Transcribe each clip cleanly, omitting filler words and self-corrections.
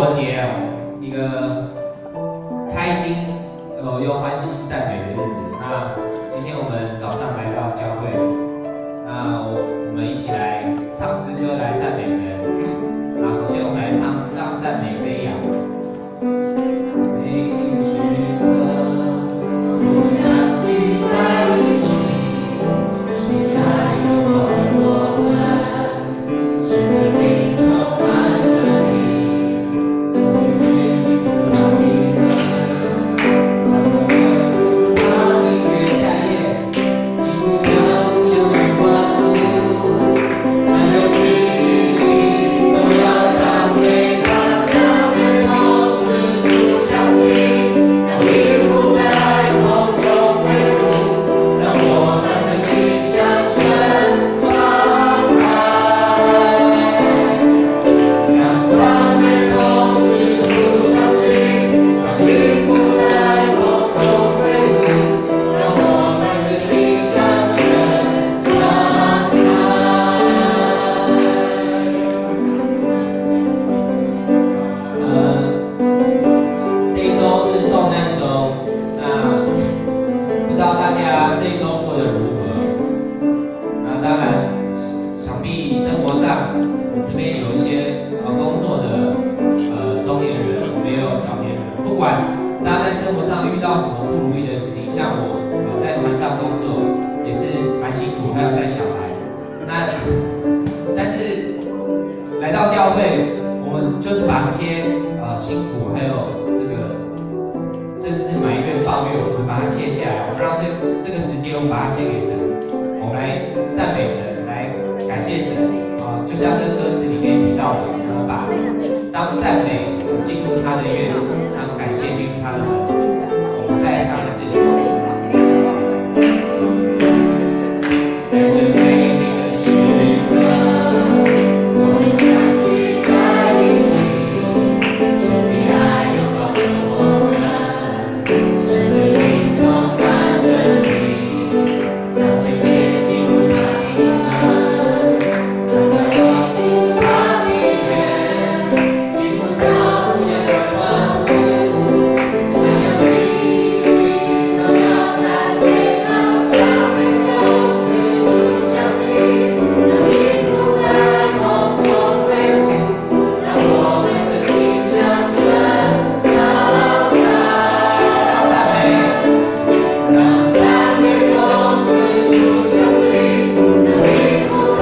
活节啊，一个开心又欢喜赞美的日子。那今天我们早上来到教会，那我们一起来唱诗歌来赞美神。那首先我们来唱让赞美飞扬。每一时刻我相聚在一起，谁来拥抱我们？生命充满着你，当拒绝进入到你们，当音乐下夜，几乎将有时欢呼，但有时举起都要赞美他，让人从此处想起，让音符在空中飞舞，让我们的心向神敞开，让赞美从此处响起，让音符在空中飞舞，让我们的心向神敞开。这一周是受难周，那不知道大家这一周过得如何？那当然，想必生活上这边有一些工作的中年人，也有老年人，不管大家在生活上遇到什么不如意的事情，像我在船上工作也是蛮辛苦，还要带小孩。但是来到教会，我们就是把这些辛苦还有这个甚至是埋怨抱怨，我们把它卸下来，我们让这个时间我们把它献给神，我们来赞美神，来感谢神就像这个歌词里面提到的，我们把当赞美进入他的院，当感谢进入他的门。我们再来唱一次。在这美丽的时刻，我们相聚在一起，神的爱拥抱着我们，神的灵充满着你，让这些进入他的门，让快乐进入他的院，幸福到无言的欢呼，让有自己都要赞美他，让每从此处响起，让音符在空中飞舞，让我们的心向神敞开，让赞美从此处响起，让音符在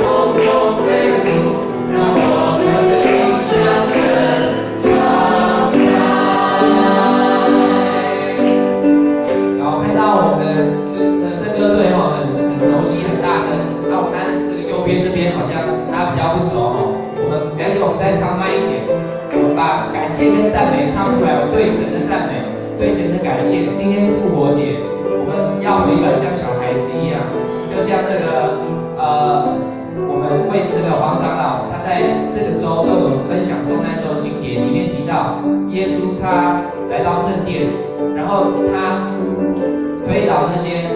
空中飞舞，让我们的心向神敞开。然后看到我们的圣歌队很熟悉很大声，那我看这个右边这边好像大家比较不熟我们没关系，我们再唱慢一点，我们把感谢跟赞美唱出来，我对神的赞美，对神的感谢。今天是复活节，我们要回转像小孩子一样，就像这个我们为那个黄长老，他在这个周都有分享受难周经节，里面提到耶稣他来到圣殿，然后他推倒那些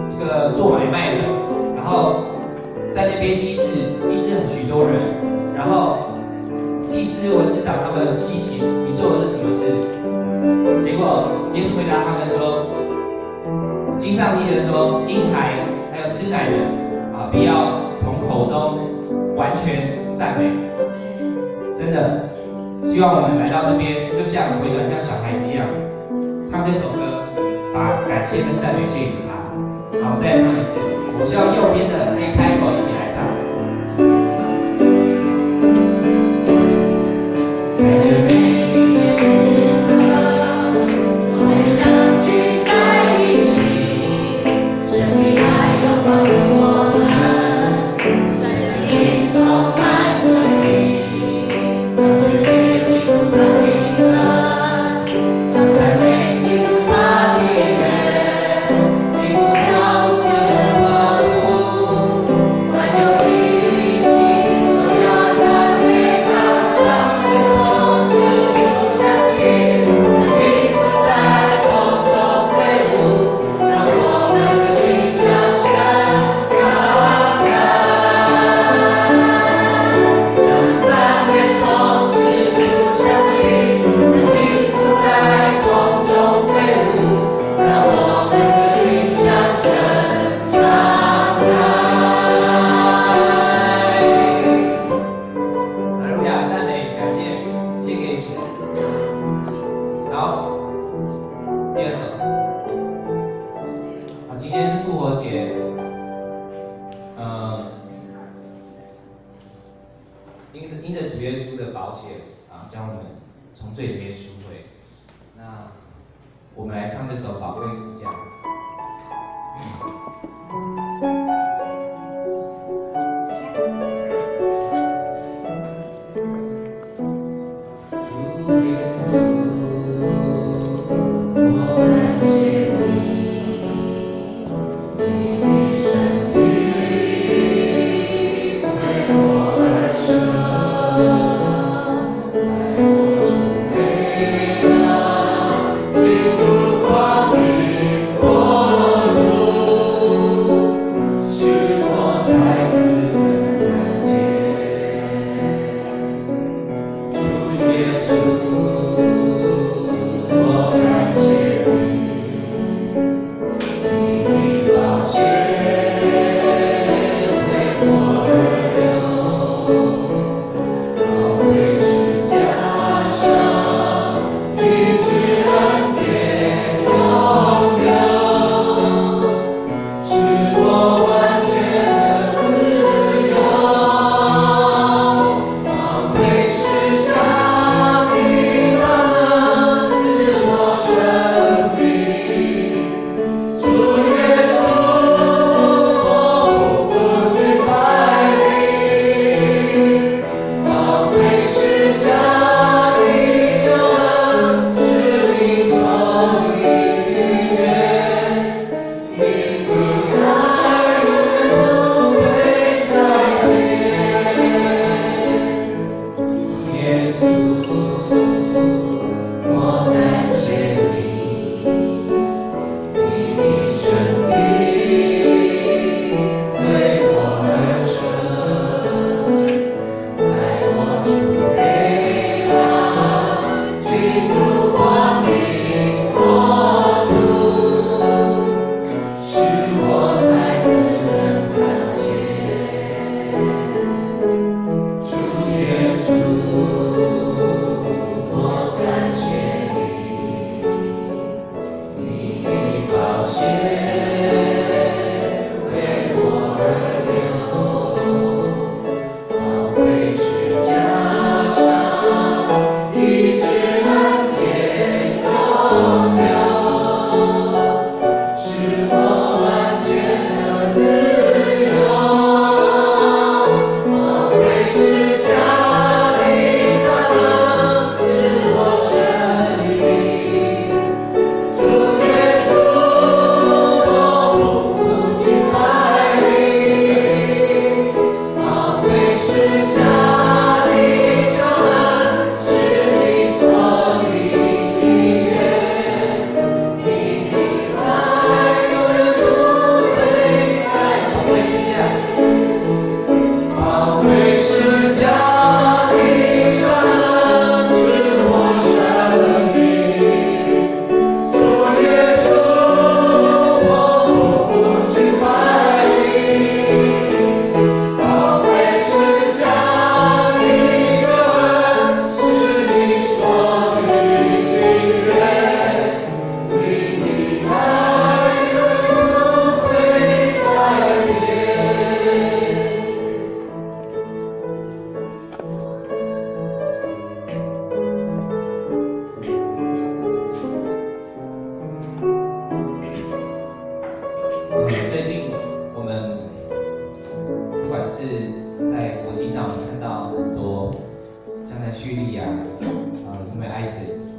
这个做买卖的，然后在那边医治很许多人，然后祭司文士长他们稀奇你做的是什么事？结果耶稣回答他们说，经上记得说，婴孩还有吃奶的必要从口中完全赞美。真的，希望我们来到这边，就像回转像小孩子一样，唱这首歌，把感谢跟赞美献给他。好，再唱一次。我希望右边的可以开口一起来唱。在这美丽的时刻，我们相聚在一起，神的爱拥抱着我们，神的灵充满着你，让世界进入他的门，让赞美进入他的院，进入了无边的欢呼，快稣的宝血将我们从罪里面赎回。那我们来唱这首宝贵死价。最近我们不管是在国际上，我们看到很多像在叙利亚，因为 ISIS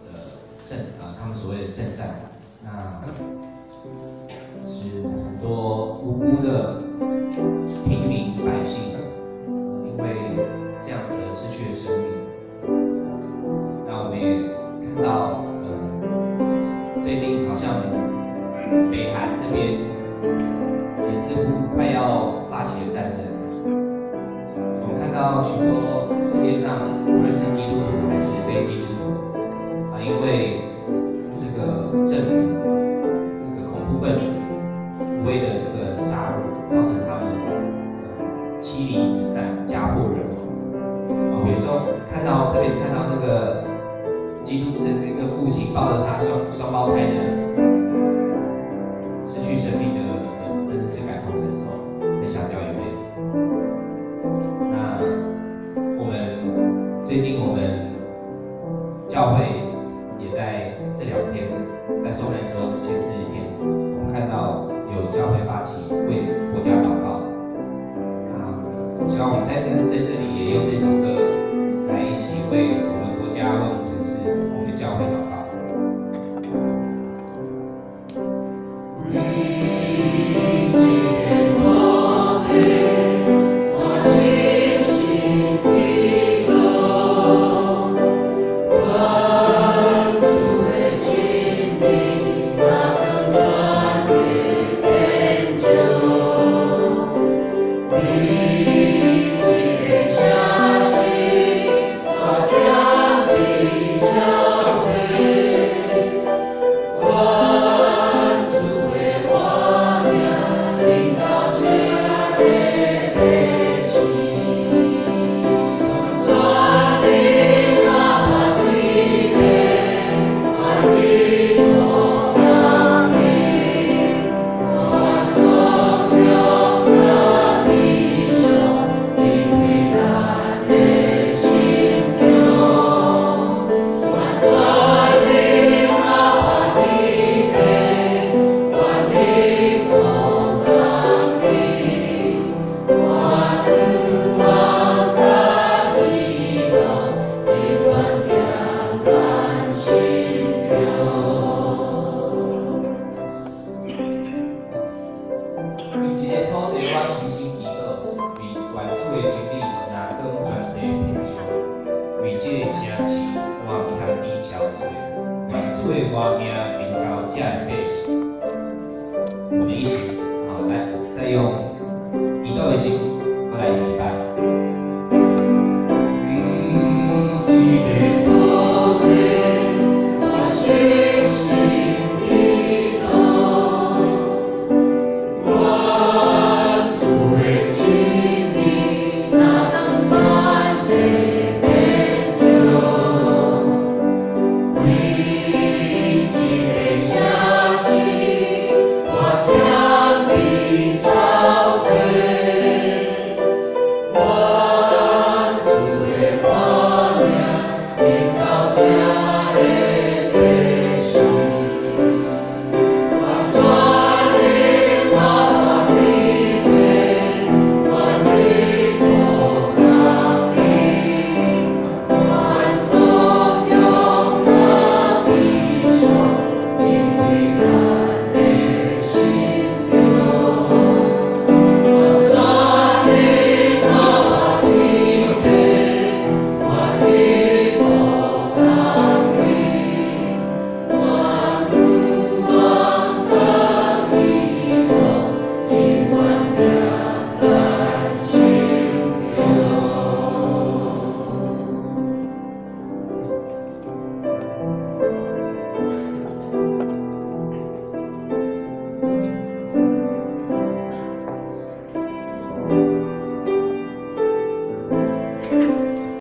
的他们所谓的圣战，那使很多无辜的平民百姓，因为这样子而失去了生命。那我们也看到，最近好像北韩这边也似乎快要发起了战争。我们看到许多世界上，无论是基督徒还是非基督徒，因为这个政府、这个恐怖分子无谓的这个杀戮，造成他们妻离子散、家破人亡。有时候特别是看到那个基督的那个父亲抱着他双胞胎的失去生命的儿子，真的是感同身受，很想掉眼泪。那我们最近我们教会也在这2天，在受难之后前40天，我们看到有教会发起为国家祷告。希望我们在这里也用这首歌来一起为我们国家、为我们城市、我们教会祷告。为这个城市，我向你超水，万主的外名，领到这个百姓。